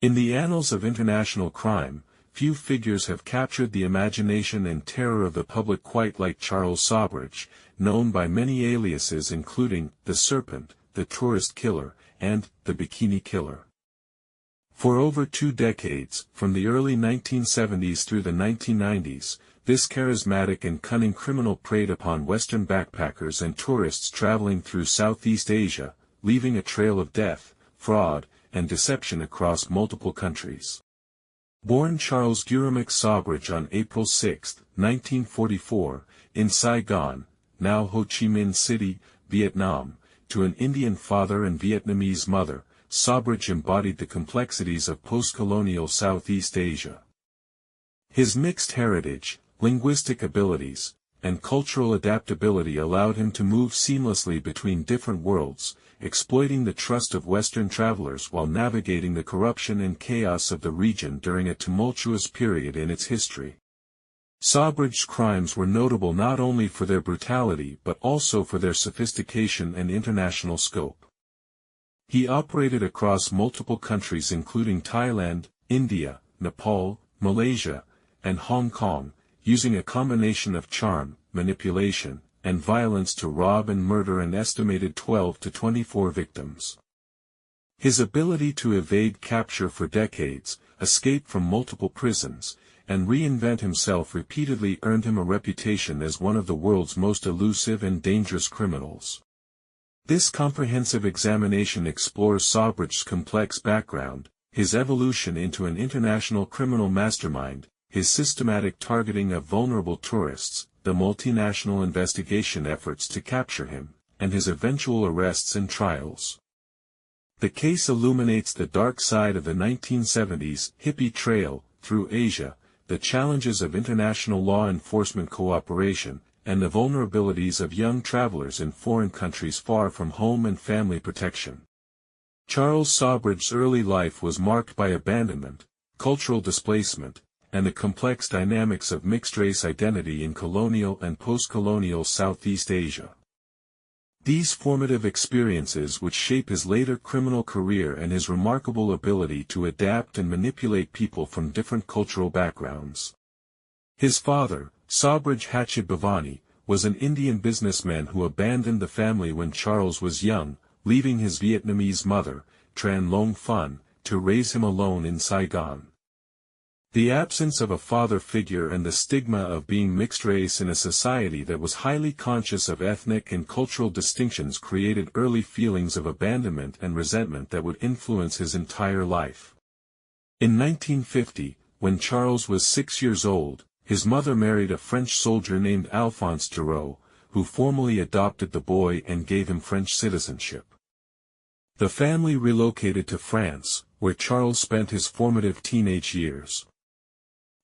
In the annals of international crime, few figures have captured the imagination and terror of the public quite like Charles Sobhraj, known by many aliases including the Serpent, the Tourist Killer, and the Bikini Killer. For over 2 decades, from the early 1970s through the 1990s, this charismatic and cunning criminal preyed upon Western backpackers and tourists traveling through Southeast Asia, leaving a trail of death, fraud, and deception across multiple countries. Born Charles Gurumikh Sobhraj on April 6, 1944, in Saigon, now Ho Chi Minh City, Vietnam, to an Indian father and Vietnamese mother, Sobhraj embodied the complexities of post-colonial Southeast Asia. His mixed heritage, linguistic abilities, and cultural adaptability allowed him to move seamlessly between different worlds, exploiting the trust of Western travelers while navigating the corruption and chaos of the region during a tumultuous period in its history. Sobhraj's crimes were notable not only for their brutality but also for their sophistication and international scope. He operated across multiple countries including Thailand, India, Nepal, Malaysia, and Hong Kong, using a combination of charm, manipulation, and violence to rob and murder an estimated 12 to 24 victims. His ability to evade capture for decades, escape from multiple prisons, and reinvent himself repeatedly earned him a reputation as one of the world's most elusive and dangerous criminals. This comprehensive examination explores Sobhraj's complex background, his evolution into an international criminal mastermind, his systematic targeting of vulnerable tourists, the multinational investigation efforts to capture him, and his eventual arrests and trials. The case illuminates the dark side of the 1970s hippie trail through Asia, the challenges of international law enforcement cooperation, and the vulnerabilities of young travelers in foreign countries far from home and family protection. Charles Sobhraj's early life was marked by abandonment, cultural displacement, and the complex dynamics of mixed-race identity in colonial and post-colonial Southeast Asia. These formative experiences would shape his later criminal career and his remarkable ability to adapt and manipulate people from different cultural backgrounds. His father, Sobhraj Hatchit Bhavani, was an Indian businessman who abandoned the family when Charles was young, leaving his Vietnamese mother, Tran Long Phan, to raise him alone in Saigon. The absence of a father figure and the stigma of being mixed-race in a society that was highly conscious of ethnic and cultural distinctions created early feelings of abandonment and resentment that would influence his entire life. In 1950, when Charles was 6 years old, his mother married a French soldier named Alphonse Giraud, who formally adopted the boy and gave him French citizenship. The family relocated to France, where Charles spent his formative teenage years.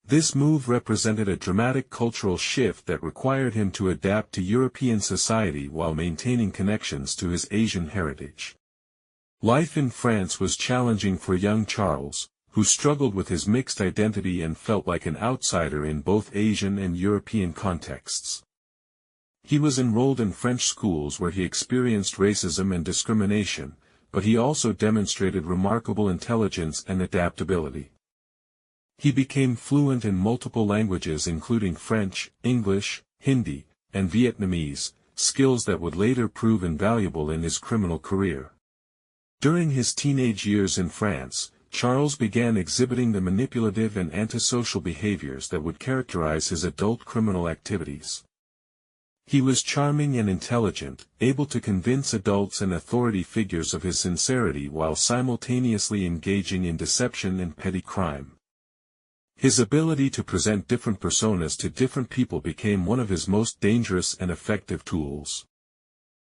This move represented a dramatic cultural shift that required him to adapt to European society while maintaining connections to his Asian heritage. Life in France was challenging for young Charles, who struggled with his mixed identity and felt like an outsider in both Asian and European contexts. He was enrolled in French schools where he experienced racism and discrimination, but he also demonstrated remarkable intelligence and adaptability. He became fluent in multiple languages including French, English, Hindi, and Vietnamese, skills that would later prove invaluable in his criminal career. During his teenage years in France, Charles began exhibiting the manipulative and antisocial behaviors that would characterize his adult criminal activities. He was charming and intelligent, able to convince adults and authority figures of his sincerity while simultaneously engaging in deception and petty crime. His ability to present different personas to different people became one of his most dangerous and effective tools.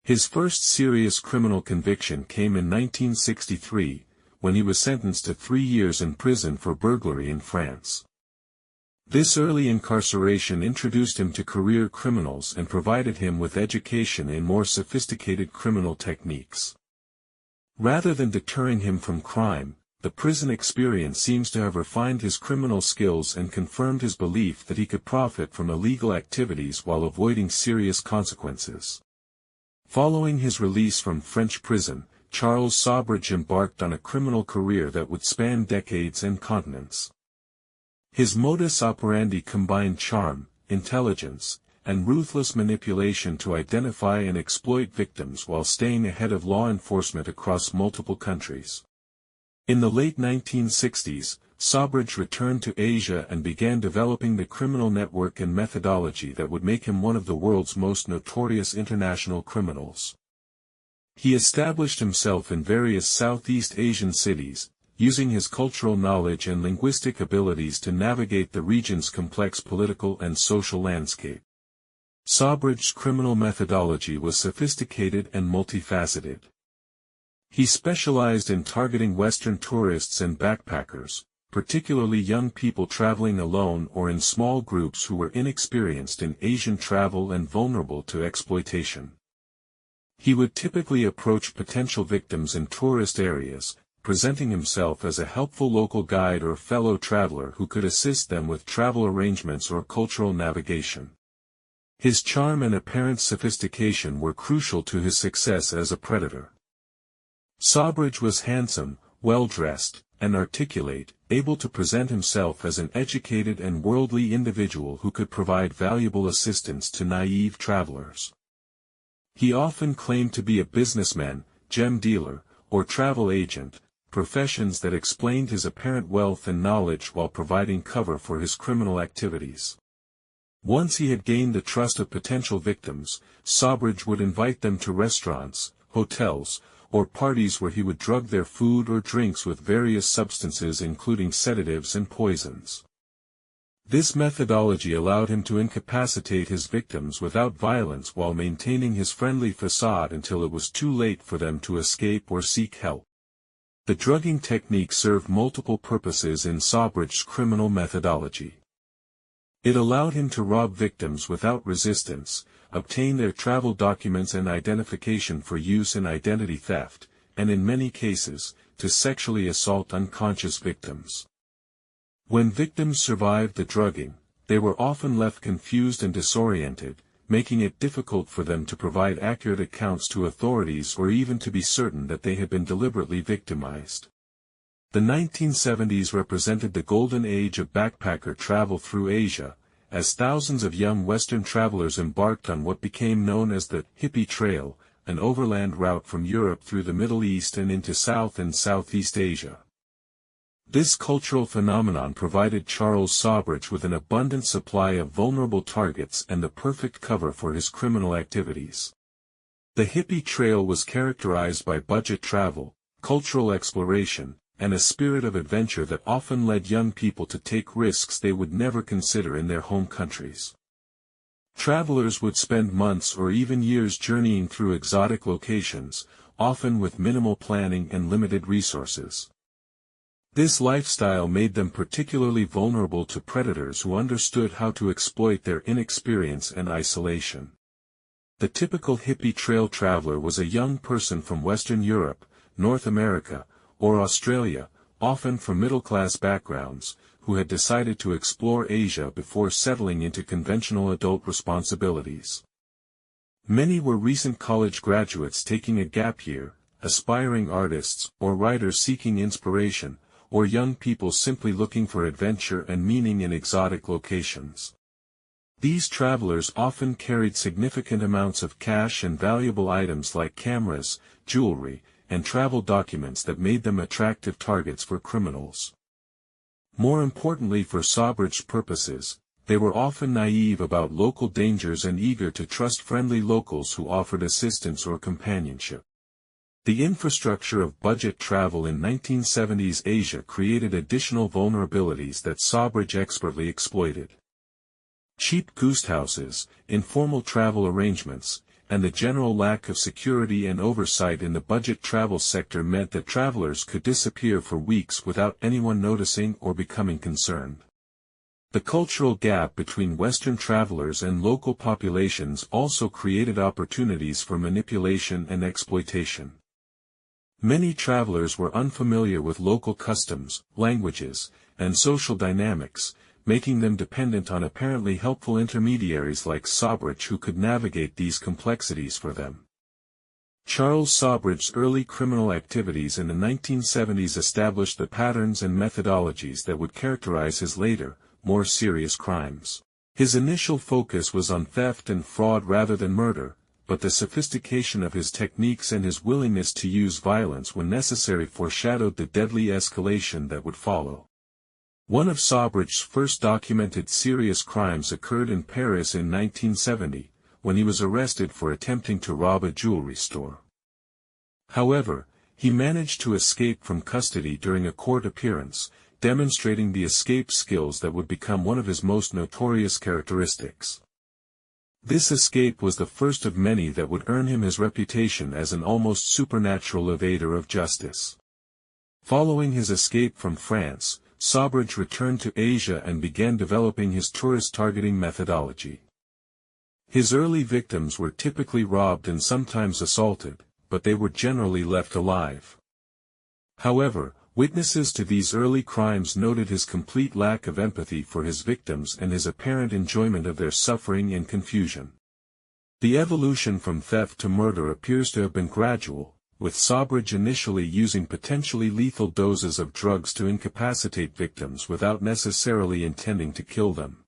His first serious criminal conviction came in 1963, when he was sentenced to 3 years in prison for burglary in France. This early incarceration introduced him to career criminals and provided him with education in more sophisticated criminal techniques. Rather than deterring him from crime, the prison experience seems to have refined his criminal skills and confirmed his belief that he could profit from illegal activities while avoiding serious consequences. Following his release from French prison, Charles Sobhraj embarked on a criminal career that would span decades and continents. His modus operandi combined charm, intelligence, and ruthless manipulation to identify and exploit victims while staying ahead of law enforcement across multiple countries. In the late 1960s, Sobhraj returned to Asia and began developing the criminal network and methodology that would make him one of the world's most notorious international criminals. He established himself in various Southeast Asian cities, using his cultural knowledge and linguistic abilities to navigate the region's complex political and social landscape. Sobhraj's criminal methodology was sophisticated and multifaceted. He specialized in targeting Western tourists and backpackers, particularly young people traveling alone or in small groups who were inexperienced in Asian travel and vulnerable to exploitation. He would typically approach potential victims in tourist areas, presenting himself as a helpful local guide or fellow traveler who could assist them with travel arrangements or cultural navigation. His charm and apparent sophistication were crucial to his success as a predator. Sobhraj was handsome, well-dressed, and articulate, able to present himself as an educated and worldly individual who could provide valuable assistance to naive travelers. He often claimed to be a businessman, gem dealer, or travel agent, professions that explained his apparent wealth and knowledge while providing cover for his criminal activities. Once he had gained the trust of potential victims, Sobhraj would invite them to restaurants, hotels, or parties where he would drug their food or drinks with various substances including sedatives and poisons. This methodology allowed him to incapacitate his victims without violence while maintaining his friendly facade until it was too late for them to escape or seek help. The drugging technique served multiple purposes in Sobhraj's criminal methodology. It allowed him to rob victims without resistance, obtain their travel documents and identification for use in identity theft, and in many cases, to sexually assault unconscious victims. When victims survived the drugging, they were often left confused and disoriented, making it difficult for them to provide accurate accounts to authorities or even to be certain that they had been deliberately victimized. The 1970s represented the golden age of backpacker travel through Asia, as thousands of young Western travelers embarked on what became known as the Hippie Trail, an overland route from Europe through the Middle East and into South and Southeast Asia. This cultural phenomenon provided Charles Sobhraj with an abundant supply of vulnerable targets and the perfect cover for his criminal activities. The Hippie Trail was characterized by budget travel, cultural exploration, and a spirit of adventure that often led young people to take risks they would never consider in their home countries. Travelers would spend months or even years journeying through exotic locations, often with minimal planning and limited resources. This lifestyle made them particularly vulnerable to predators who understood how to exploit their inexperience and isolation. The typical hippie trail traveler was a young person from Western Europe, North America, or Australia, often from middle-class backgrounds, who had decided to explore Asia before settling into conventional adult responsibilities. Many were recent college graduates taking a gap year, aspiring artists or writers seeking inspiration, or young people simply looking for adventure and meaning in exotic locations. These travelers often carried significant amounts of cash and valuable items like cameras, jewelry, and travel documents that made them attractive targets for criminals. More importantly for Sobhraj's purposes, they were often naive about local dangers and eager to trust friendly locals who offered assistance or companionship. The infrastructure of budget travel in 1970s Asia created additional vulnerabilities that Sobhraj expertly exploited. Cheap guesthouses, informal travel arrangements, and the general lack of security and oversight in the budget travel sector meant that travelers could disappear for weeks without anyone noticing or becoming concerned. The cultural gap between Western travelers and local populations also created opportunities for manipulation and exploitation. Many travelers were unfamiliar with local customs, languages, and social dynamics, making them dependent on apparently helpful intermediaries like Sobhraj who could navigate these complexities for them. Charles Sobhraj's early criminal activities in the 1970s established the patterns and methodologies that would characterize his later, more serious crimes. His initial focus was on theft and fraud rather than murder, but the sophistication of his techniques and his willingness to use violence when necessary foreshadowed the deadly escalation that would follow. One of Sobhraj's first documented serious crimes occurred in Paris in 1970, when he was arrested for attempting to rob a jewelry store. However, he managed to escape from custody during a court appearance, demonstrating the escape skills that would become one of his most notorious characteristics. This escape was the first of many that would earn him his reputation as an almost supernatural evader of justice. Following his escape from France, Sobhraj returned to Asia and began developing his tourist targeting methodology. His early victims were typically robbed and sometimes assaulted, but they were generally left alive. However, witnesses to these early crimes noted his complete lack of empathy for his victims and his apparent enjoyment of their suffering and confusion. The evolution from theft to murder appears to have been gradual, with Sobhraj initially using potentially lethal doses of drugs to incapacitate victims without necessarily intending to kill them.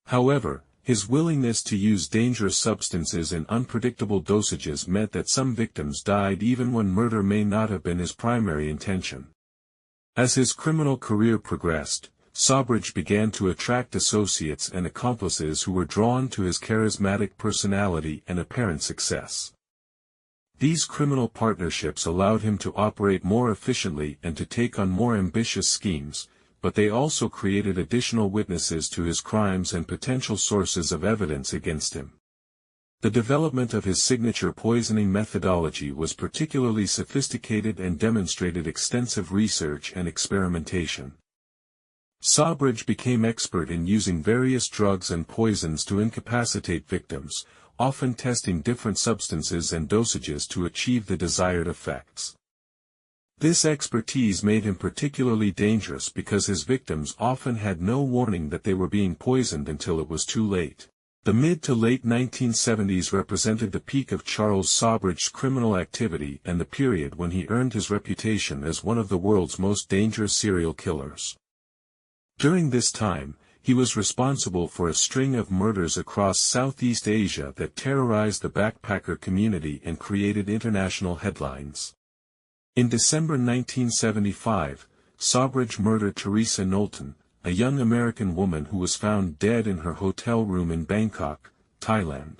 However, his willingness to use dangerous substances in unpredictable dosages meant that some victims died even when murder may not have been his primary intention. As his criminal career progressed, Sobhraj began to attract associates and accomplices who were drawn to his charismatic personality and apparent success. These criminal partnerships allowed him to operate more efficiently and to take on more ambitious schemes, but they also created additional witnesses to his crimes and potential sources of evidence against him. The development of his signature poisoning methodology was particularly sophisticated and demonstrated extensive research and experimentation. Sobhraj became expert in using various drugs and poisons to incapacitate victims, often testing different substances and dosages to achieve the desired effects. This expertise made him particularly dangerous because his victims often had no warning that they were being poisoned until it was too late. The mid to late 1970s represented the peak of Charles Sobhraj's criminal activity and the period when he earned his reputation as one of the world's most dangerous serial killers. During this time, he was responsible for a string of murders across Southeast Asia that terrorized the backpacker community and created international headlines. In December 1975, Sobhraj murdered Teresa Knowlton, a young American woman who was found dead in her hotel room in Bangkok, Thailand.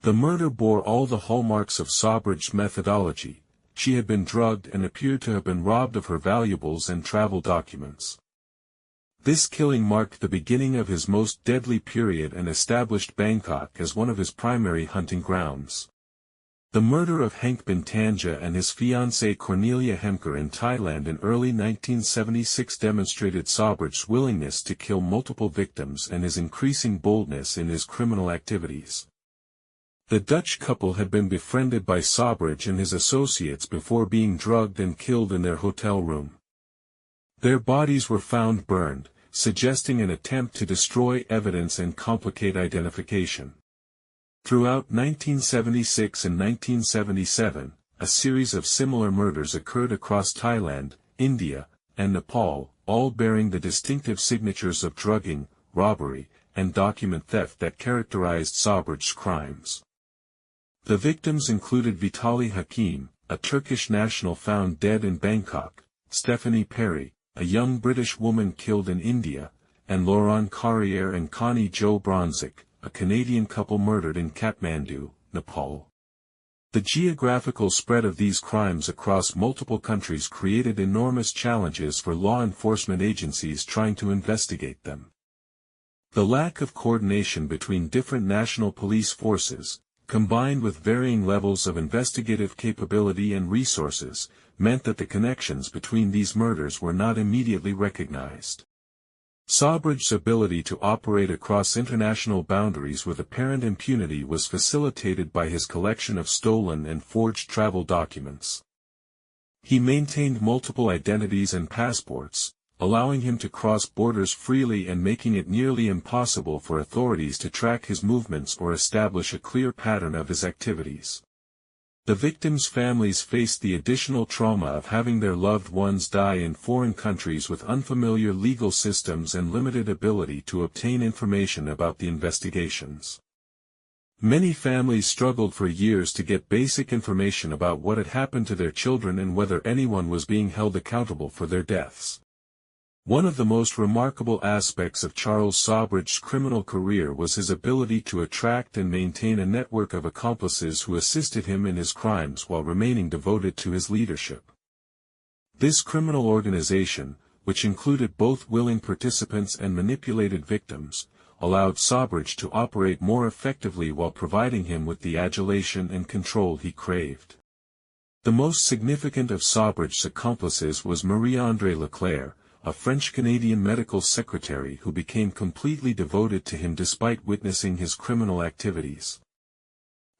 The murder bore all the hallmarks of Sobhraj's methodology. She had been drugged and appeared to have been robbed of her valuables and travel documents. This killing marked the beginning of his most deadly period and established Bangkok as one of his primary hunting grounds. The murder of Henk Bintanja and his fiancée Cornelia Hemker in Thailand in early 1976 demonstrated Sobhraj's willingness to kill multiple victims and his increasing boldness in his criminal activities. The Dutch couple had been befriended by Sobhraj and his associates before being drugged and killed in their hotel room. Their bodies were found burned, suggesting an attempt to destroy evidence and complicate identification. Throughout 1976 and 1977, a series of similar murders occurred across Thailand, India, and Nepal, all bearing the distinctive signatures of drugging, robbery, and document theft that characterized Sobhraj's crimes. The victims included Vitali Hakim, a Turkish national found dead in Bangkok, Stephanie Perry, a young British woman killed in India, and Laurent Carrière and Connie Jo Bronzik, a Canadian couple murdered in Kathmandu, Nepal. The geographical spread of these crimes across multiple countries created enormous challenges for law enforcement agencies trying to investigate them. The lack of coordination between different national police forces, combined with varying levels of investigative capability and resources, meant that the connections between these murders were not immediately recognized. Sobhraj's ability to operate across international boundaries with apparent impunity was facilitated by his collection of stolen and forged travel documents. He maintained multiple identities and passports, allowing him to cross borders freely and making it nearly impossible for authorities to track his movements or establish a clear pattern of his activities. The victims' families faced the additional trauma of having their loved ones die in foreign countries with unfamiliar legal systems and limited ability to obtain information about the investigations. Many families struggled for years to get basic information about what had happened to their children and whether anyone was being held accountable for their deaths. One of the most remarkable aspects of Charles Sobhraj's criminal career was his ability to attract and maintain a network of accomplices who assisted him in his crimes while remaining devoted to his leadership. This criminal organization, which included both willing participants and manipulated victims, allowed Sobhraj to operate more effectively while providing him with the adulation and control he craved. The most significant of Sobhraj's accomplices was Marie-André Leclerc, a French-Canadian medical secretary who became completely devoted to him despite witnessing his criminal activities.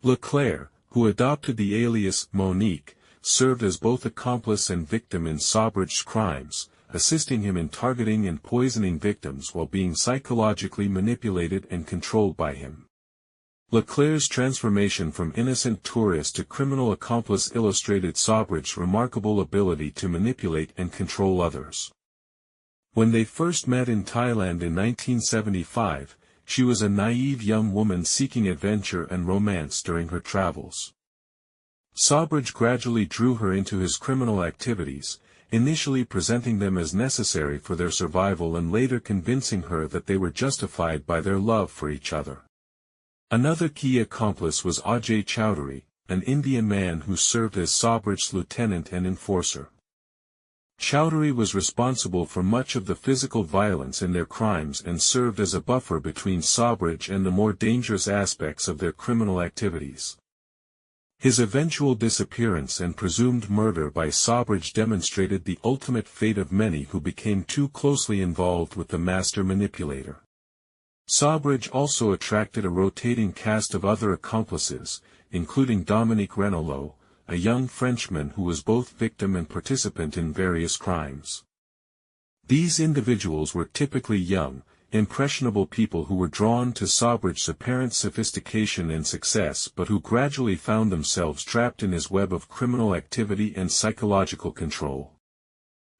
Leclerc, who adopted the alias Monique, served as both accomplice and victim in Sobhraj's crimes, assisting him in targeting and poisoning victims while being psychologically manipulated and controlled by him. Leclerc's transformation from innocent tourist to criminal accomplice illustrated Sobhraj's remarkable ability to manipulate and control others. When they first met in Thailand in 1975, she was a naive young woman seeking adventure and romance during her travels. Sobhraj gradually drew her into his criminal activities, initially presenting them as necessary for their survival and later convincing her that they were justified by their love for each other. Another key accomplice was Ajay Chowdhury, an Indian man who served as Sobhraj's lieutenant and enforcer. Chowdhury was responsible for much of the physical violence in their crimes and served as a buffer between Sobhraj and the more dangerous aspects of their criminal activities. His eventual disappearance and presumed murder by Sobhraj demonstrated the ultimate fate of many who became too closely involved with the master manipulator. Sobhraj also attracted a rotating cast of other accomplices, including Dominique Renelot, a young Frenchman who was both victim and participant in various crimes. These individuals were typically young, impressionable people who were drawn to Sobhraj's apparent sophistication and success but who gradually found themselves trapped in his web of criminal activity and psychological control.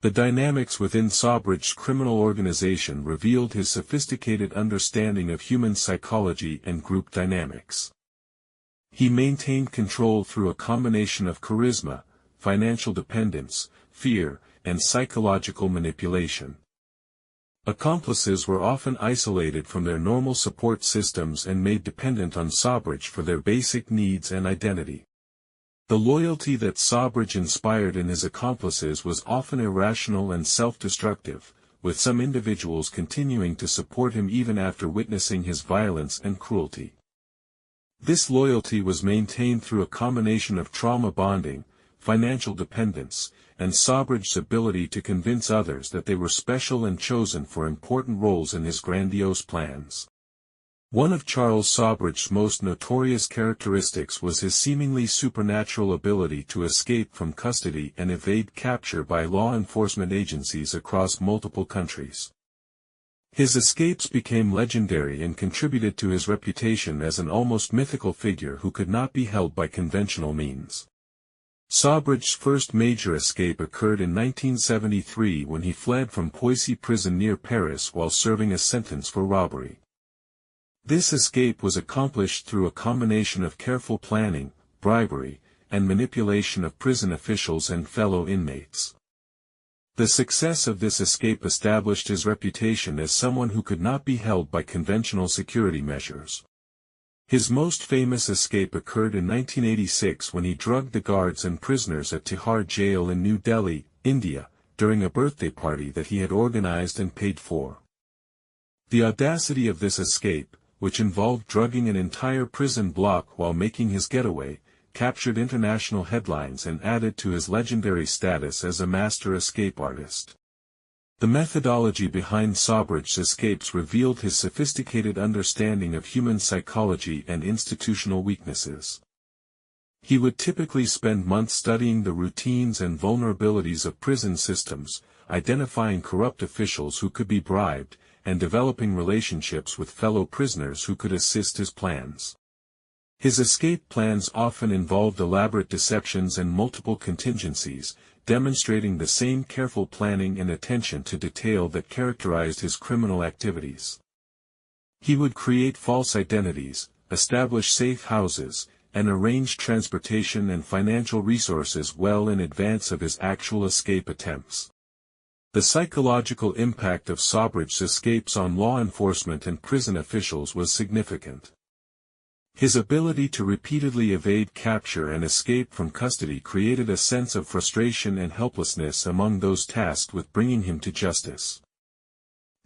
The dynamics within Sobhraj's criminal organization revealed his sophisticated understanding of human psychology and group dynamics. He maintained control through a combination of charisma, financial dependence, fear, and psychological manipulation. Accomplices were often isolated from their normal support systems and made dependent on Sobhraj for their basic needs and identity. The loyalty that Sobhraj inspired in his accomplices was often irrational and self-destructive, with some individuals continuing to support him even after witnessing his violence and cruelty. This loyalty was maintained through a combination of trauma bonding, financial dependence, and Sobhraj's ability to convince others that they were special and chosen for important roles in his grandiose plans. One of Charles Sobhraj's most notorious characteristics was his seemingly supernatural ability to escape from custody and evade capture by law enforcement agencies across multiple countries. His escapes became legendary and contributed to his reputation as an almost mythical figure who could not be held by conventional means. Sobhraj's first major escape occurred in 1973 when he fled from Poissy prison near Paris while serving a sentence for robbery. This escape was accomplished through a combination of careful planning, bribery, and manipulation of prison officials and fellow inmates. The success of this escape established his reputation as someone who could not be held by conventional security measures. His most famous escape occurred in 1986 when he drugged the guards and prisoners at Tihar jail in New Delhi, India, during a birthday party that he had organized and paid for. The audacity of this escape, which involved drugging an entire prison block while making his getaway, captured international headlines and added to his legendary status as a master escape artist. The methodology behind Sobhraj's escapes revealed his sophisticated understanding of human psychology and institutional weaknesses. He would typically spend months studying the routines and vulnerabilities of prison systems, identifying corrupt officials who could be bribed, and developing relationships with fellow prisoners who could assist his plans. His escape plans often involved elaborate deceptions and multiple contingencies, demonstrating the same careful planning and attention to detail that characterized his criminal activities. He would create false identities, establish safe houses, and arrange transportation and financial resources well in advance of his actual escape attempts. The psychological impact of Sobhraj's escapes on law enforcement and prison officials was significant. His ability to repeatedly evade capture and escape from custody created a sense of frustration and helplessness among those tasked with bringing him to justice.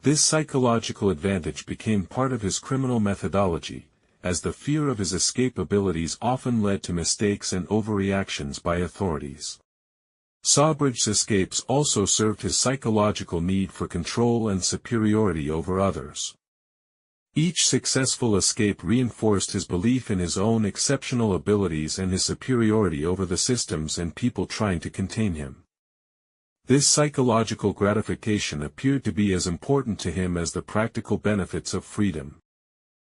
This psychological advantage became part of his criminal methodology, as the fear of his escape abilities often led to mistakes and overreactions by authorities. Sobhraj's escapes also served his psychological need for control and superiority over others. Each successful escape reinforced his belief in his own exceptional abilities and his superiority over the systems and people trying to contain him. This psychological gratification appeared to be as important to him as the practical benefits of freedom.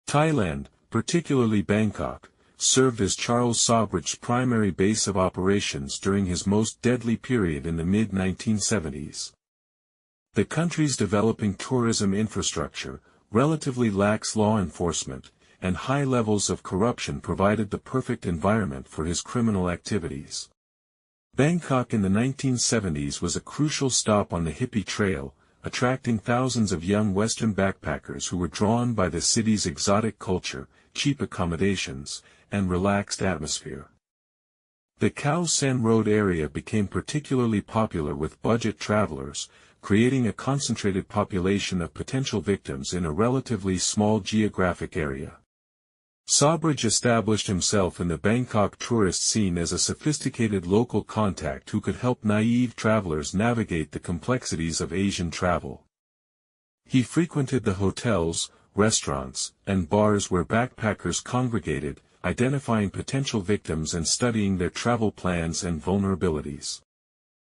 Thailand, particularly Bangkok, served as Charles Sobhraj's primary base of operations during his most deadly period in the mid-1970s. The country's developing tourism infrastructure, relatively lax law enforcement, and high levels of corruption provided the perfect environment for his criminal activities. Bangkok in the 1970s was a crucial stop on the hippie trail, attracting thousands of young Western backpackers who were drawn by the city's exotic culture, cheap accommodations, and relaxed atmosphere. The Khao San Road area became particularly popular with budget travelers, creating a concentrated population of potential victims in a relatively small geographic area. Sobhraj established himself in the Bangkok tourist scene as a sophisticated local contact who could help naive travelers navigate the complexities of Asian travel. He frequented the hotels, restaurants, and bars where backpackers congregated, identifying potential victims and studying their travel plans and vulnerabilities.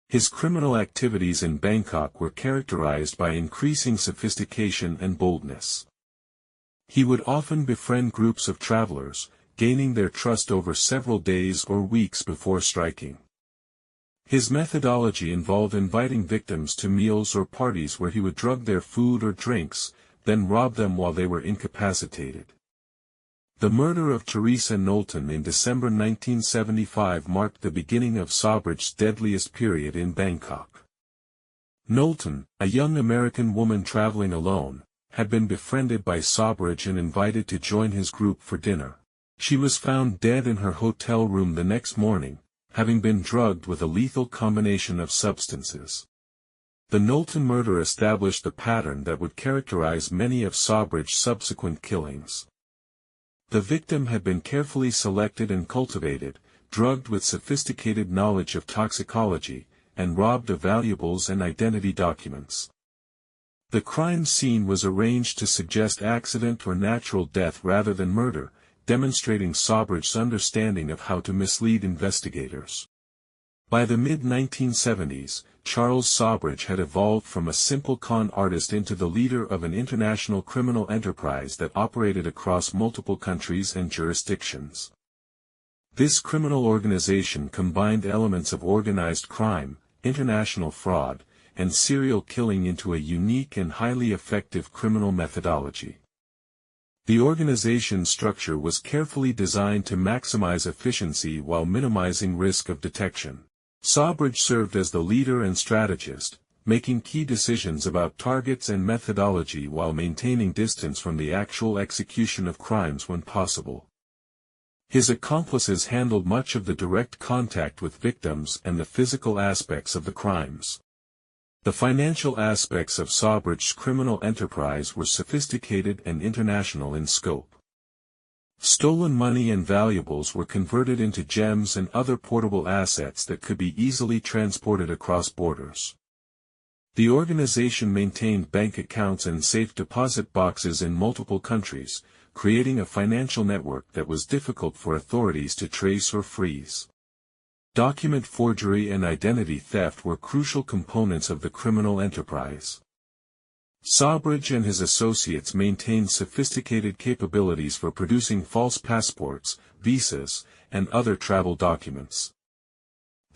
His criminal activities in Bangkok were characterized by increasing sophistication and boldness. He would often befriend groups of travelers, gaining their trust over several days or weeks before striking. His methodology involved inviting victims to meals or parties where he would drug their food or drinks, then rob them while they were incapacitated. The murder of Teresa Knowlton in December 1975 marked the beginning of Sobhraj's deadliest period in Bangkok. Knowlton, a young American woman traveling alone, had been befriended by Sobhraj and invited to join his group for dinner. She was found dead in her hotel room the next morning, having been drugged with a lethal combination of substances. The Knowlton murder established the pattern that would characterize many of Sobhraj's subsequent killings. The victim had been carefully selected and cultivated, drugged with sophisticated knowledge of toxicology, and robbed of valuables and identity documents. The crime scene was arranged to suggest accident or natural death rather than murder, demonstrating Sobhraj's understanding of how to mislead investigators. By the mid-1970s, Charles Sobhraj had evolved from a simple con artist into the leader of an international criminal enterprise that operated across multiple countries and jurisdictions. This criminal organization combined elements of organized crime, international fraud, and serial killing into a unique and highly effective criminal methodology. The organization's structure was carefully designed to maximize efficiency while minimizing risk of detection. Sobhraj served as the leader and strategist, making key decisions about targets and methodology while maintaining distance from the actual execution of crimes when possible. His accomplices handled much of the direct contact with victims and the physical aspects of the crimes. The financial aspects of Sobhraj's criminal enterprise were sophisticated and international in scope. Stolen money and valuables were converted into gems and other portable assets that could be easily transported across borders. The organization maintained bank accounts and safe deposit boxes in multiple countries, creating a financial network that was difficult for authorities to trace or freeze. Document forgery and identity theft were crucial components of the criminal enterprise. Sobhraj and his associates maintained sophisticated capabilities for producing false passports, visas, and other travel documents.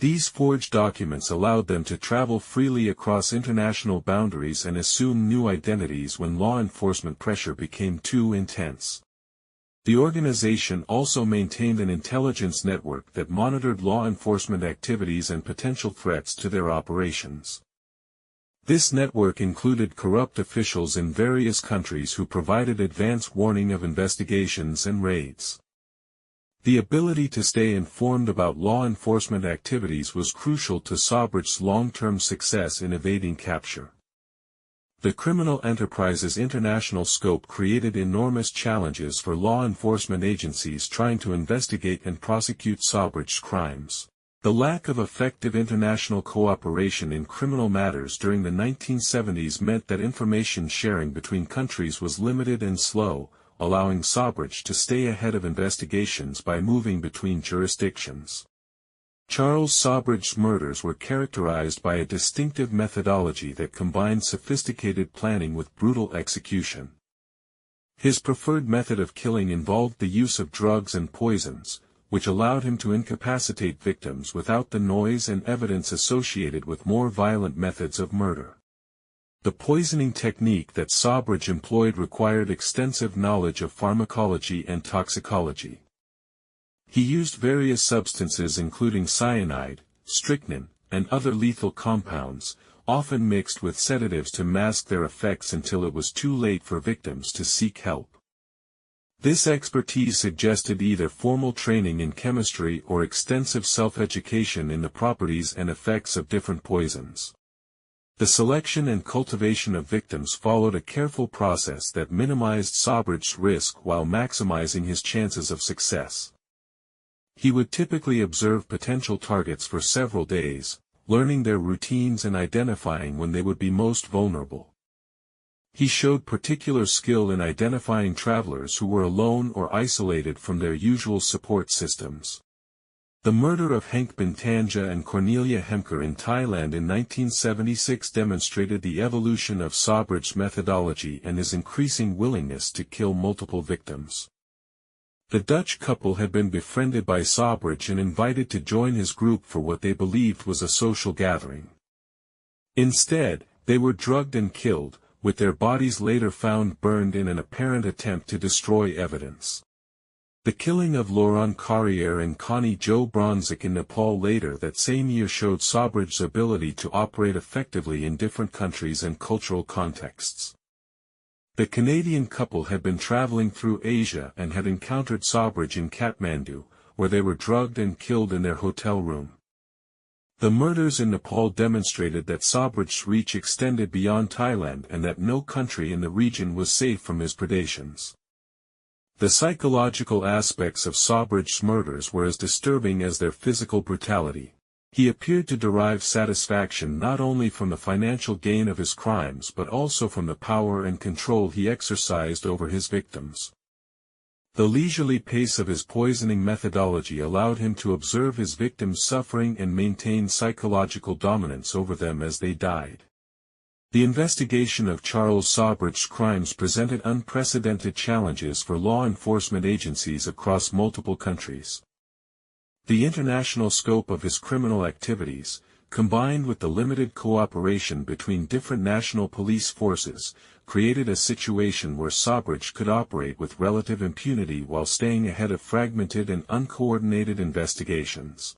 These forged documents allowed them to travel freely across international boundaries and assume new identities when law enforcement pressure became too intense. The organization also maintained an intelligence network that monitored law enforcement activities and potential threats to their operations. This network included corrupt officials in various countries who provided advance warning of investigations and raids. The ability to stay informed about law enforcement activities was crucial to Sobhraj's long-term success in evading capture. The criminal enterprise's international scope created enormous challenges for law enforcement agencies trying to investigate and prosecute Sobhraj's crimes. The lack of effective international cooperation in criminal matters during the 1970s meant that information sharing between countries was limited and slow, allowing Sobhraj to stay ahead of investigations by moving between jurisdictions. Charles Sobhraj's murders were characterized by a distinctive methodology that combined sophisticated planning with brutal execution. His preferred method of killing involved the use of drugs and poisons, which allowed him to incapacitate victims without the noise and evidence associated with more violent methods of murder. The poisoning technique that Sobhraj employed required extensive knowledge of pharmacology and toxicology. He used various substances including cyanide, strychnine, and other lethal compounds, often mixed with sedatives to mask their effects until it was too late for victims to seek help. This expertise suggested either formal training in chemistry or extensive self-education in the properties and effects of different poisons. The selection and cultivation of victims followed a careful process that minimized Sobhraj's risk while maximizing his chances of success. He would typically observe potential targets for several days, learning their routines and identifying when they would be most vulnerable. He showed particular skill in identifying travelers who were alone or isolated from their usual support systems. The murder of Henk Bintanja and Cornelia Hemker in Thailand in 1976 demonstrated the evolution of Sobhraj's methodology and his increasing willingness to kill multiple victims. The Dutch couple had been befriended by Sobhraj and invited to join his group for what they believed was a social gathering. Instead, they were drugged and killed, with their bodies later found burned in an apparent attempt to destroy evidence. The killing of Laurent Carrière and Connie Jo Bronzik in Nepal later that same year showed Sobhraj's ability to operate effectively in different countries and cultural contexts. The Canadian couple had been traveling through Asia and had encountered Sobhraj in Kathmandu, where they were drugged and killed in their hotel room. The murders in Nepal demonstrated that Sobhraj's reach extended beyond Thailand and that no country in the region was safe from his predations. The psychological aspects of Sobhraj's murders were as disturbing as their physical brutality. He appeared to derive satisfaction not only from the financial gain of his crimes but also from the power and control he exercised over his victims. The leisurely pace of his poisoning methodology allowed him to observe his victims' suffering and maintain psychological dominance over them as they died. The investigation of Charles Sobhraj's crimes presented unprecedented challenges for law enforcement agencies across multiple countries. The international scope of his criminal activities, combined with the limited cooperation between different national police forces, created a situation where Sobhraj could operate with relative impunity while staying ahead of fragmented and uncoordinated investigations.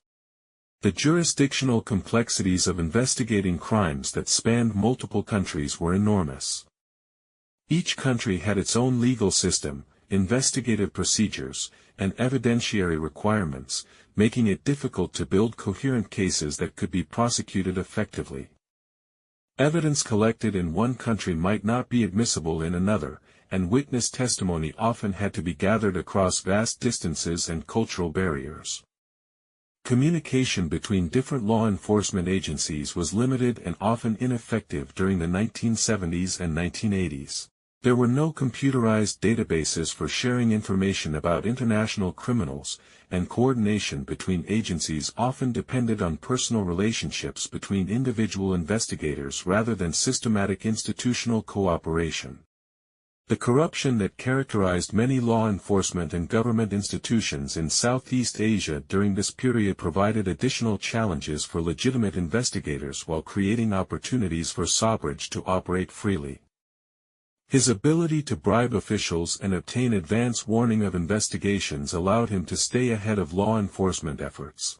The jurisdictional complexities of investigating crimes that spanned multiple countries were enormous. Each country had its own legal system, investigative procedures, and evidentiary requirements, making it difficult to build coherent cases that could be prosecuted effectively. Evidence collected in one country might not be admissible in another, and witness testimony often had to be gathered across vast distances and cultural barriers. Communication between different law enforcement agencies was limited and often ineffective during the 1970s and 1980s. There were no computerized databases for sharing information about international criminals, and coordination between agencies often depended on personal relationships between individual investigators rather than systematic institutional cooperation. The corruption that characterized many law enforcement and government institutions in Southeast Asia during this period provided additional challenges for legitimate investigators while creating opportunities for Sobhraj to operate freely. His ability to bribe officials and obtain advance warning of investigations allowed him to stay ahead of law enforcement efforts.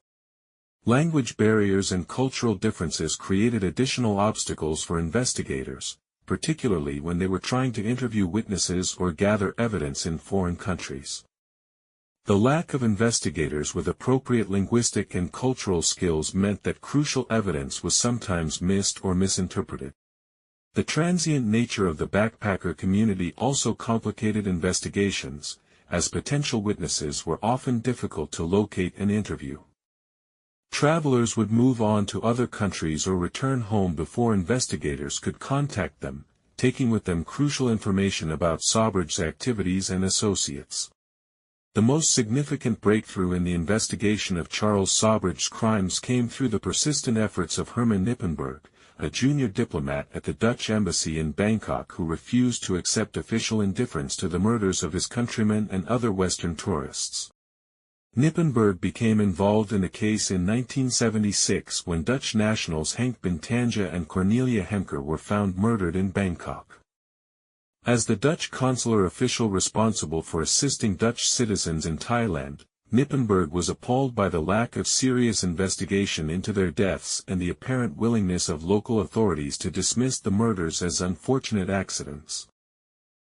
Language barriers and cultural differences created additional obstacles for investigators, particularly when they were trying to interview witnesses or gather evidence in foreign countries. The lack of investigators with appropriate linguistic and cultural skills meant that crucial evidence was sometimes missed or misinterpreted. The transient nature of the backpacker community also complicated investigations, as potential witnesses were often difficult to locate and interview. Travelers would move on to other countries or return home before investigators could contact them, taking with them crucial information about Sobhraj's activities and associates. The most significant breakthrough in the investigation of Charles Sobhraj's crimes came through the persistent efforts of Herman Nippenberg, a junior diplomat at the Dutch embassy in Bangkok who refused to accept official indifference to the murders of his countrymen and other Western tourists. Nippenberg became involved in the case in 1976 when Dutch nationals Henk Bintanja and Cornelia Hemker were found murdered in Bangkok. As the Dutch consular official responsible for assisting Dutch citizens in Thailand, Nippenberg was appalled by the lack of serious investigation into their deaths and the apparent willingness of local authorities to dismiss the murders as unfortunate accidents.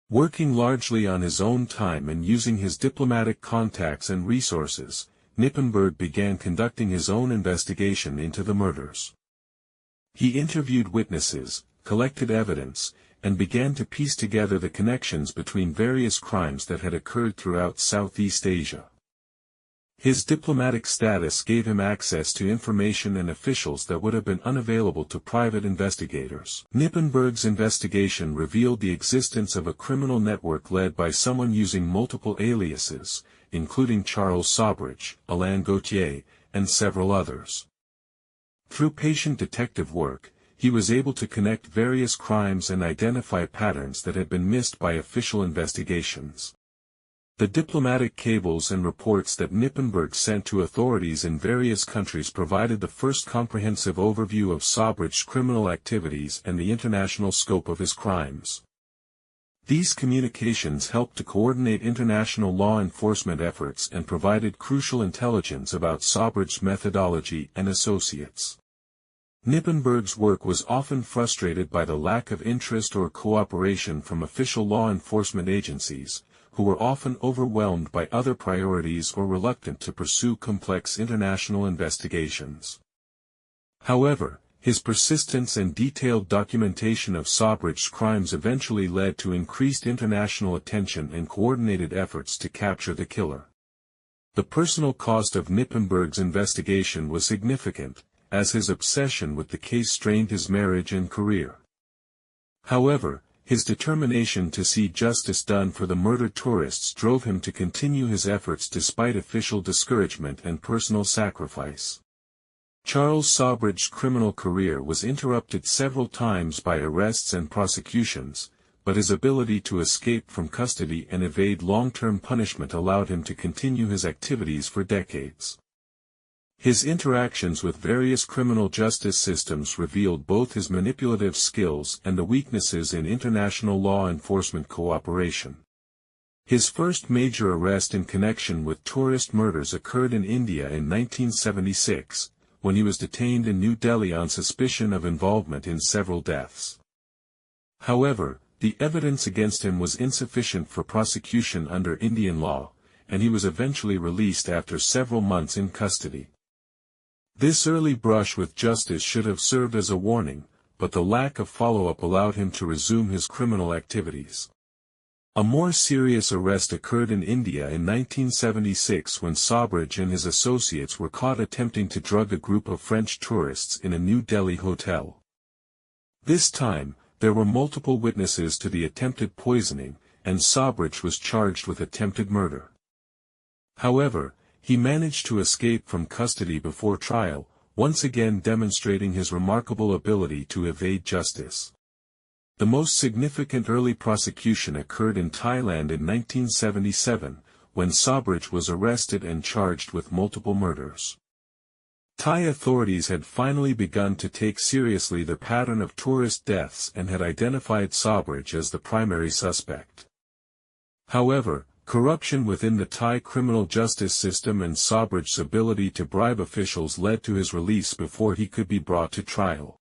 Working largely on his own time and using his diplomatic contacts and resources, Nippenberg began conducting his own investigation into the murders. He interviewed witnesses, collected evidence, and began to piece together the connections between various crimes that had occurred throughout Southeast Asia. His diplomatic status gave him access to information and officials that would have been unavailable to private investigators. Nippenberg's investigation revealed the existence of a criminal network led by someone using multiple aliases, including Charles Sobhraj, Alain Gauthier, and several others. Through patient detective work, he was able to connect various crimes and identify patterns that had been missed by official investigations. The diplomatic cables and reports that Nippenberg sent to authorities in various countries provided the first comprehensive overview of Sobhraj's criminal activities and the international scope of his crimes. These communications helped to coordinate international law enforcement efforts and provided crucial intelligence about Sobhraj's methodology and associates. Nippenberg's work was often frustrated by the lack of interest or cooperation from official law enforcement agencies, who were often overwhelmed by other priorities or reluctant to pursue complex international investigations. However, his persistence and detailed documentation of Sobhraj's crimes eventually led to increased international attention and coordinated efforts to capture the killer. The personal cost of Nippenberg's investigation was significant, as his obsession with the case strained his marriage and career. However, his determination to see justice done for the murdered tourists drove him to continue his efforts despite official discouragement and personal sacrifice. Charles Sobhraj's criminal career was interrupted several times by arrests and prosecutions, but his ability to escape from custody and evade long-term punishment allowed him to continue his activities for decades. His interactions with various criminal justice systems revealed both his manipulative skills and the weaknesses in international law enforcement cooperation. His first major arrest in connection with tourist murders occurred in India in 1976, when he was detained in New Delhi on suspicion of involvement in several deaths. However, the evidence against him was insufficient for prosecution under Indian law, and he was eventually released after several months in custody. This early brush with justice should have served as a warning, but the lack of follow-up allowed him to resume his criminal activities. A more serious arrest occurred in India in 1976 when Sobhraj and his associates were caught attempting to drug a group of French tourists in a New Delhi hotel. This time, there were multiple witnesses to the attempted poisoning, and Sobhraj was charged with attempted murder. However, he managed to escape from custody before trial, once again demonstrating his remarkable ability to evade justice. The most significant early prosecution occurred in Thailand in 1977, when Sobhraj was arrested and charged with multiple murders. Thai authorities had finally begun to take seriously the pattern of tourist deaths and had identified Sobhraj as the primary suspect. However, corruption within the Thai criminal justice system and Sobhraj's ability to bribe officials led to his release before he could be brought to trial.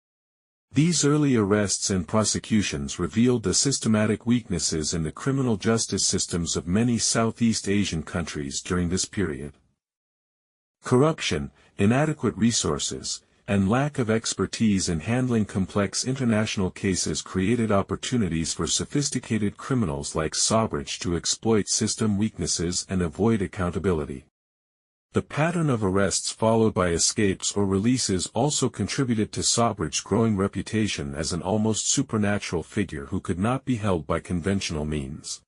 These early arrests and prosecutions revealed the systematic weaknesses in the criminal justice systems of many Southeast Asian countries during this period. Corruption, inadequate resources, and lack of expertise in handling complex international cases created opportunities for sophisticated criminals like Sobhraj to exploit system weaknesses and avoid accountability. The pattern of arrests followed by escapes or releases also contributed to Sobhraj's growing reputation as an almost supernatural figure who could not be held by conventional means.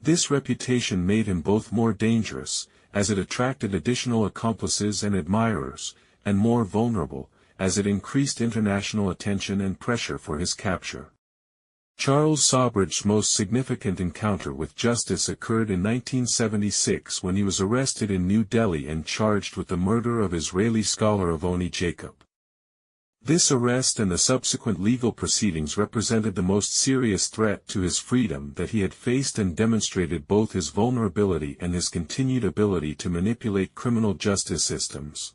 This reputation made him both more dangerous, as it attracted additional accomplices and admirers, and more vulnerable, as it increased international attention and pressure for his capture. Charles Sobhraj's most significant encounter with justice occurred in 1976 when he was arrested in New Delhi and charged with the murder of Israeli scholar Avoni Jacob. This arrest and the subsequent legal proceedings represented the most serious threat to his freedom that he had faced and demonstrated both his vulnerability and his continued ability to manipulate criminal justice systems.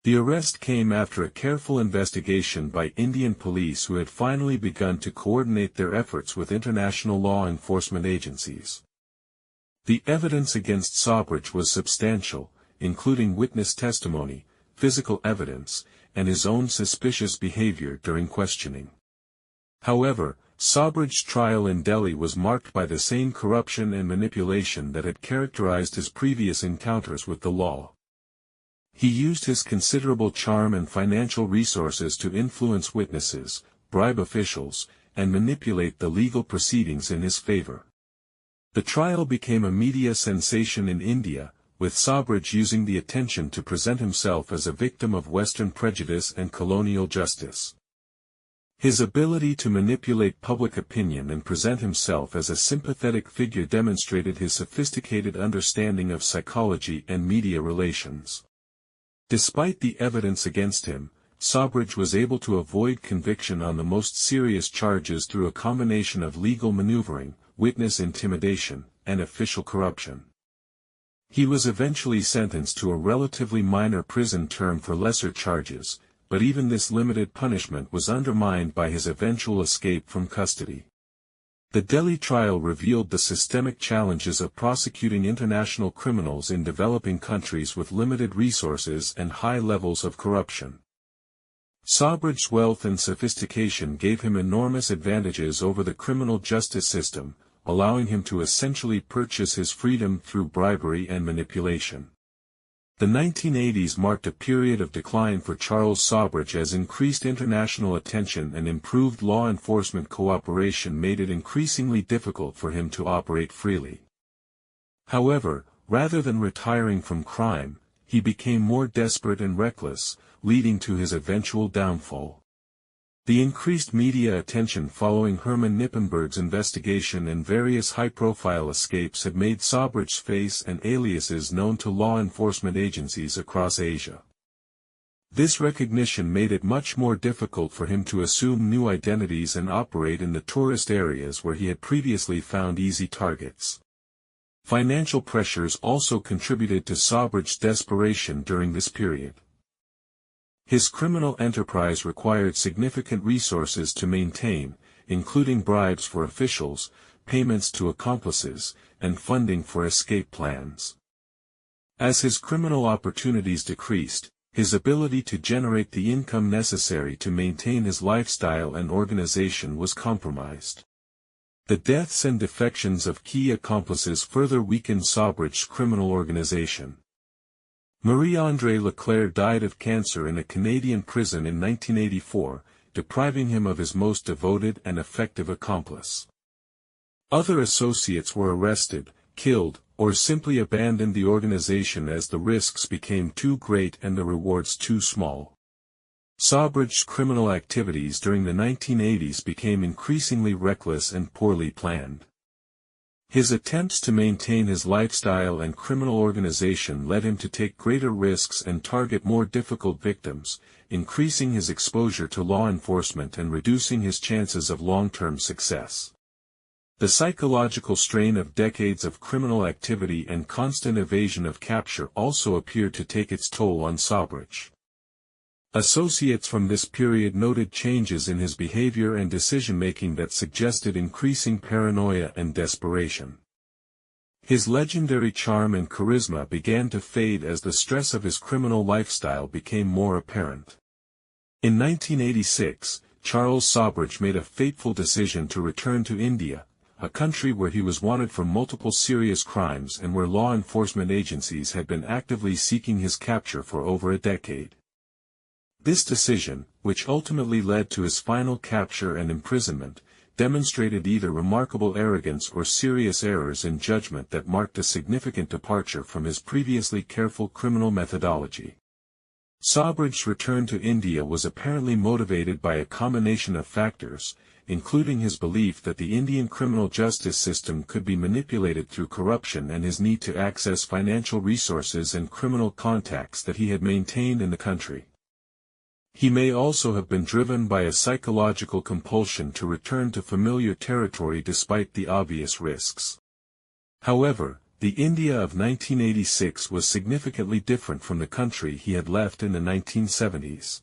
The arrest came after a careful investigation by Indian police who had finally begun to coordinate their efforts with international law enforcement agencies. The evidence against Sobhraj was substantial, including witness testimony, physical evidence, and his own suspicious behavior during questioning. However, Sobhraj's trial in Delhi was marked by the same corruption and manipulation that had characterized his previous encounters with the law. He used his considerable charm and financial resources to influence witnesses, bribe officials, and manipulate the legal proceedings in his favor. The trial became a media sensation in India, with Sobhraj using the attention to present himself as a victim of Western prejudice and colonial justice. His ability to manipulate public opinion and present himself as a sympathetic figure demonstrated his sophisticated understanding of psychology and media relations. Despite the evidence against him, Sobhraj was able to avoid conviction on the most serious charges through a combination of legal maneuvering, witness intimidation, and official corruption. He was eventually sentenced to a relatively minor prison term for lesser charges, but even this limited punishment was undermined by his eventual escape from custody. The Delhi trial revealed the systemic challenges of prosecuting international criminals in developing countries with limited resources and high levels of corruption. Sobhraj's wealth and sophistication gave him enormous advantages over the criminal justice system, allowing him to essentially purchase his freedom through bribery and manipulation. The 1980s marked a period of decline for Charles Sobhraj as increased international attention and improved law enforcement cooperation made it increasingly difficult for him to operate freely. However, rather than retiring from crime, he became more desperate and reckless, leading to his eventual downfall. The increased media attention following Herman Nippenberg's investigation and various high-profile escapes had made Sobhraj's face and aliases known to law enforcement agencies across Asia. This recognition made it much more difficult for him to assume new identities and operate in the tourist areas where he had previously found easy targets. Financial pressures also contributed to Sobhraj's desperation during this period. His criminal enterprise required significant resources to maintain, including bribes for officials, payments to accomplices, and funding for escape plans. As his criminal opportunities decreased, his ability to generate the income necessary to maintain his lifestyle and organization was compromised. The deaths and defections of key accomplices further weakened Sobhraj's criminal organization. Marie-André Leclerc died of cancer in a Canadian prison in 1984, depriving him of his most devoted and effective accomplice. Other associates were arrested, killed, or simply abandoned the organization as the risks became too great and the rewards too small. Sobhraj's criminal activities during the 1980s became increasingly reckless and poorly planned. His attempts to maintain his lifestyle and criminal organization led him to take greater risks and target more difficult victims, increasing his exposure to law enforcement and reducing his chances of long-term success. The psychological strain of decades of criminal activity and constant evasion of capture also appeared to take its toll on Sobhraj. Associates from this period noted changes in his behavior and decision-making that suggested increasing paranoia and desperation. His legendary charm and charisma began to fade as the stress of his criminal lifestyle became more apparent. In 1986, Charles Sobhraj made a fateful decision to return to India, a country where he was wanted for multiple serious crimes and where law enforcement agencies had been actively seeking his capture for over a decade. This decision, which ultimately led to his final capture and imprisonment, demonstrated either remarkable arrogance or serious errors in judgment that marked a significant departure from his previously careful criminal methodology. Sobhraj's return to India was apparently motivated by a combination of factors, including his belief that the Indian criminal justice system could be manipulated through corruption and his need to access financial resources and criminal contacts that he had maintained in the country. He may also have been driven by a psychological compulsion to return to familiar territory despite the obvious risks. However, the India of 1986 was significantly different from the country he had left in the 1970s.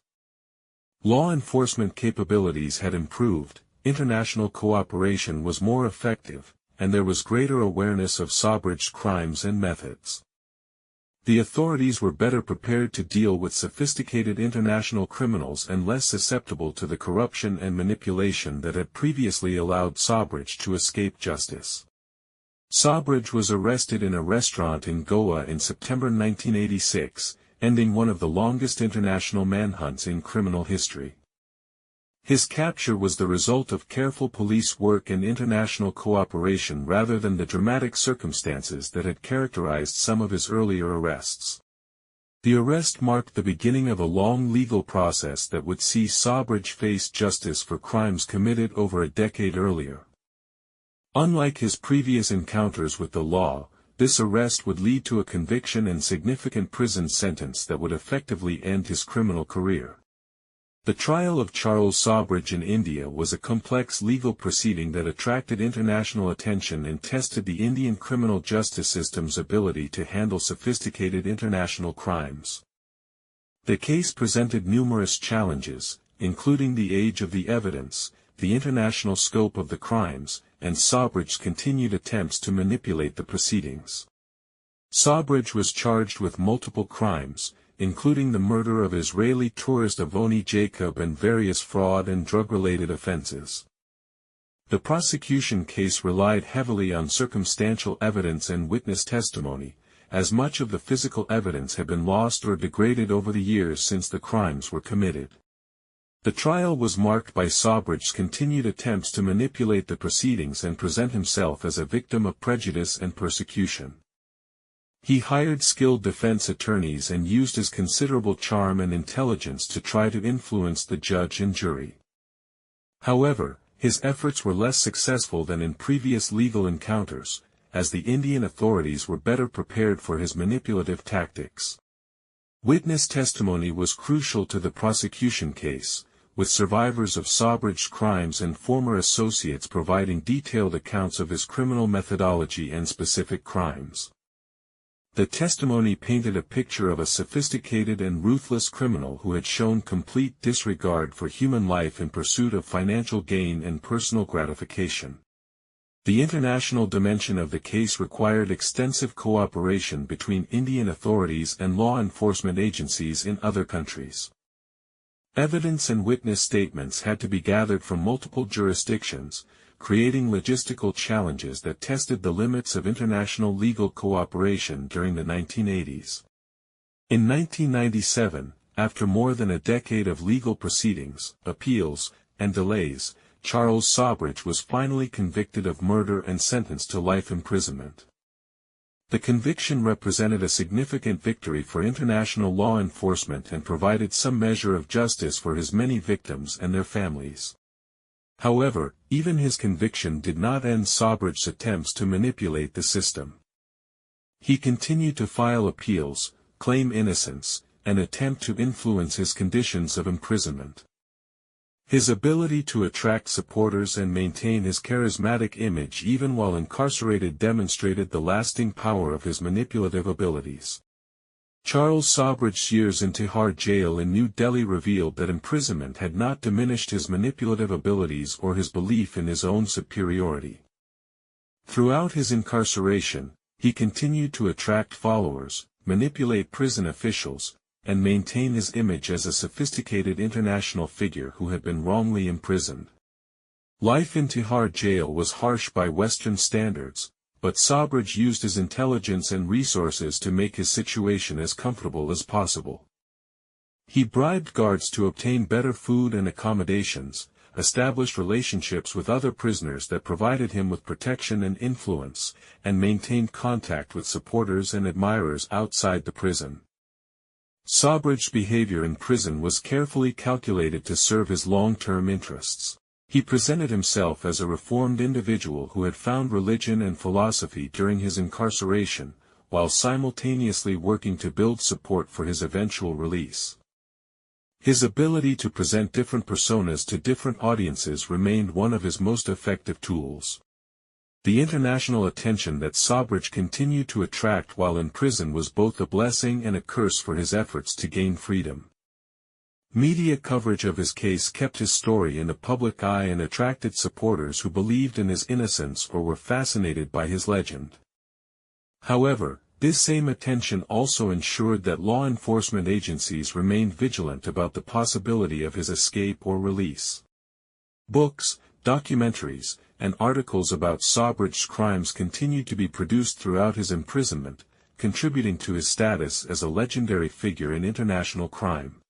Law enforcement capabilities had improved, international cooperation was more effective, and there was greater awareness of Sobhraj's crimes and methods. The authorities were better prepared to deal with sophisticated international criminals and less susceptible to the corruption and manipulation that had previously allowed Sobhraj to escape justice. Sobhraj was arrested in a restaurant in Goa in September 1986, ending one of the longest international manhunts in criminal history. His capture was the result of careful police work and international cooperation rather than the dramatic circumstances that had characterized some of his earlier arrests. The arrest marked the beginning of a long legal process that would see Sobhraj face justice for crimes committed over a decade earlier. Unlike his previous encounters with the law, this arrest would lead to a conviction and significant prison sentence that would effectively end his criminal career. The trial of Charles Sobhraj in India was a complex legal proceeding that attracted international attention and tested the Indian criminal justice system's ability to handle sophisticated international crimes. The case presented numerous challenges, including the age of the evidence, the international scope of the crimes, and Sobhraj's continued attempts to manipulate the proceedings. Sobhraj was charged with multiple crimes, including the murder of Israeli tourist Avoni Jacob and various fraud and drug-related offenses. The prosecution case relied heavily on circumstantial evidence and witness testimony, as much of the physical evidence had been lost or degraded over the years since the crimes were committed. The trial was marked by Sobhraj's continued attempts to manipulate the proceedings and present himself as a victim of prejudice and persecution. He hired skilled defense attorneys and used his considerable charm and intelligence to try to influence the judge and jury. However, his efforts were less successful than in previous legal encounters, as the Indian authorities were better prepared for his manipulative tactics. Witness testimony was crucial to the prosecution case, with survivors of Sobhraj's crimes and former associates providing detailed accounts of his criminal methodology and specific crimes. The testimony painted a picture of a sophisticated and ruthless criminal who had shown complete disregard for human life in pursuit of financial gain and personal gratification. The international dimension of the case required extensive cooperation between Indian authorities and law enforcement agencies in other countries. Evidence and witness statements had to be gathered from multiple jurisdictions, creating logistical challenges that tested the limits of international legal cooperation during the 1980s. In 1997, after more than a decade of legal proceedings, appeals, and delays, Charles Sobhraj was finally convicted of murder and sentenced to life imprisonment. The conviction represented a significant victory for international law enforcement and provided some measure of justice for his many victims and their families. However, even his conviction did not end Sobhraj's attempts to manipulate the system. He continued to file appeals, claim innocence, and attempt to influence his conditions of imprisonment. His ability to attract supporters and maintain his charismatic image even while incarcerated demonstrated the lasting power of his manipulative abilities. Charles Sobhraj's years in Tihar jail in New Delhi revealed that imprisonment had not diminished his manipulative abilities or his belief in his own superiority. Throughout his incarceration, he continued to attract followers, manipulate prison officials, and maintain his image as a sophisticated international figure who had been wrongly imprisoned. Life in Tihar jail was harsh by Western standards, but Sobhraj used his intelligence and resources to make his situation as comfortable as possible. He bribed guards to obtain better food and accommodations, established relationships with other prisoners that provided him with protection and influence, and maintained contact with supporters and admirers outside the prison. Sobhraj's behavior in prison was carefully calculated to serve his long-term interests. He presented himself as a reformed individual who had found religion and philosophy during his incarceration, while simultaneously working to build support for his eventual release. His ability to present different personas to different audiences remained one of his most effective tools. The international attention that Sobhraj continued to attract while in prison was both a blessing and a curse for his efforts to gain freedom. Media coverage of his case kept his story in the public eye and attracted supporters who believed in his innocence or were fascinated by his legend. However, this same attention also ensured that law enforcement agencies remained vigilant about the possibility of his escape or release. Books, documentaries, and articles about Sobhraj's crimes continued to be produced throughout his imprisonment, contributing to his status as a legendary figure in international crime.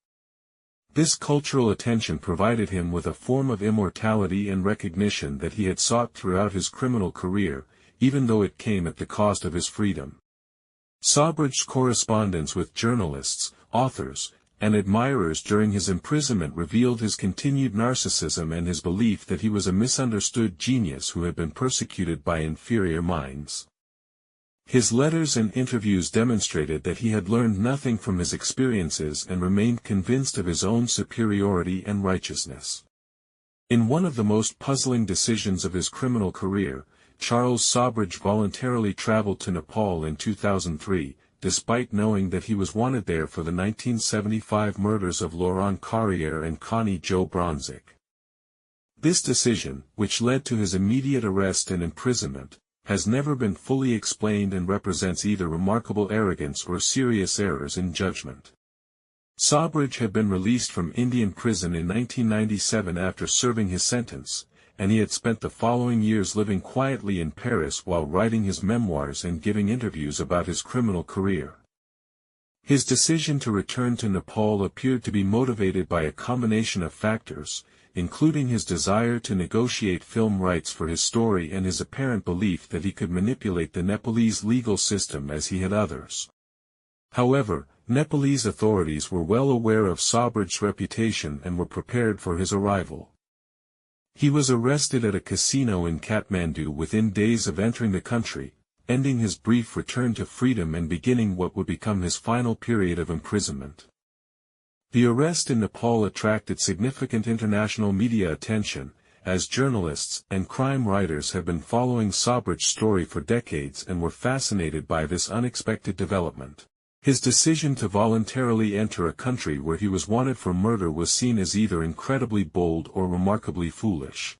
This cultural attention provided him with a form of immortality and recognition that he had sought throughout his criminal career, even though it came at the cost of his freedom. Sobhraj's correspondence with journalists, authors, and admirers during his imprisonment revealed his continued narcissism and his belief that he was a misunderstood genius who had been persecuted by inferior minds. His letters and interviews demonstrated that he had learned nothing from his experiences and remained convinced of his own superiority and righteousness. In one of the most puzzling decisions of his criminal career, Charles Sobhraj voluntarily traveled to Nepal in 2003, despite knowing that he was wanted there for the 1975 murders of Laurent Carrière and Connie Jo Bronzik. This decision, which led to his immediate arrest and imprisonment, has never been fully explained and represents either remarkable arrogance or serious errors in judgment. Sobhraj had been released from Indian prison in 1997 after serving his sentence, and he had spent the following years living quietly in Paris while writing his memoirs and giving interviews about his criminal career. His decision to return to Nepal appeared to be motivated by a combination of factors, including his desire to negotiate film rights for his story and his apparent belief that he could manipulate the Nepalese legal system as he had others. However, Nepalese authorities were well aware of Sobhraj's reputation and were prepared for his arrival. He was arrested at a casino in Kathmandu within days of entering the country, ending his brief return to freedom and beginning what would become his final period of imprisonment. The arrest in Nepal attracted significant international media attention, as journalists and crime writers have been following Sobhraj's story for decades and were fascinated by this unexpected development. His decision to voluntarily enter a country where he was wanted for murder was seen as either incredibly bold or remarkably foolish.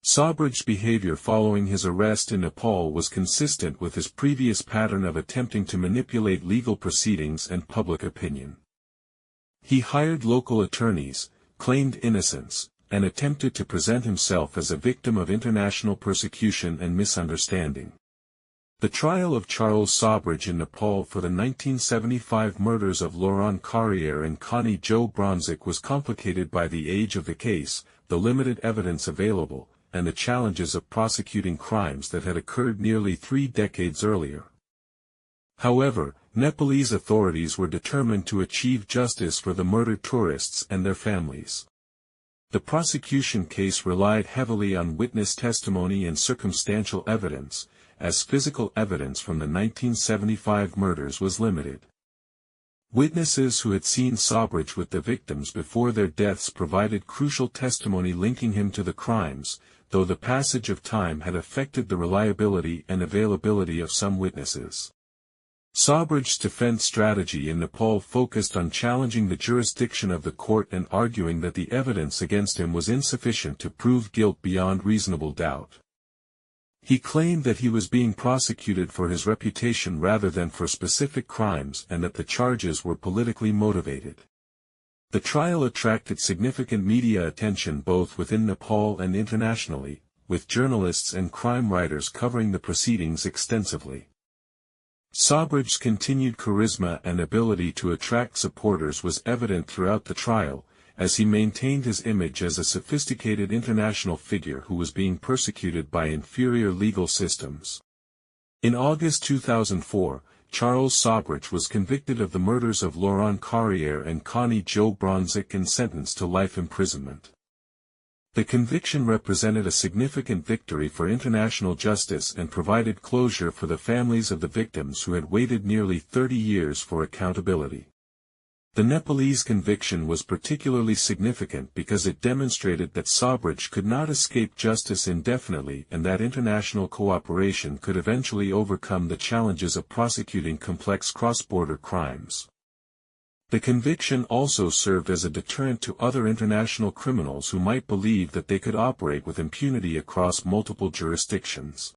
Sobhraj's behavior following his arrest in Nepal was consistent with his previous pattern of attempting to manipulate legal proceedings and public opinion. He hired local attorneys, claimed innocence, and attempted to present himself as a victim of international persecution and misunderstanding. The trial of Charles Sobhraj in Nepal for the 1975 murders of Laurent Carrière and Connie Jo Bronzik was complicated by the age of the case, the limited evidence available, and the challenges of prosecuting crimes that had occurred nearly 3 decades earlier. However, Nepalese authorities were determined to achieve justice for the murdered tourists and their families. The prosecution case relied heavily on witness testimony and circumstantial evidence, as physical evidence from the 1975 murders was limited. Witnesses who had seen Sobhraj with the victims before their deaths provided crucial testimony linking him to the crimes, though the passage of time had affected the reliability and availability of some witnesses. Sobhraj's defense strategy in Nepal focused on challenging the jurisdiction of the court and arguing that the evidence against him was insufficient to prove guilt beyond reasonable doubt. He claimed that he was being prosecuted for his reputation rather than for specific crimes and that the charges were politically motivated. The trial attracted significant media attention both within Nepal and internationally, with journalists and crime writers covering the proceedings extensively. Sobhraj's continued charisma and ability to attract supporters was evident throughout the trial, as he maintained his image as a sophisticated international figure who was being persecuted by inferior legal systems. In August 2004, Charles Sobhraj was convicted of the murders of Laurent Carrière and Connie Jo Bronzik and sentenced to life imprisonment. The conviction represented a significant victory for international justice and provided closure for the families of the victims who had waited nearly 30 years for accountability. The Nepalese conviction was particularly significant because it demonstrated that Sobhraj could not escape justice indefinitely and that international cooperation could eventually overcome the challenges of prosecuting complex cross-border crimes. The conviction also served as a deterrent to other international criminals who might believe that they could operate with impunity across multiple jurisdictions.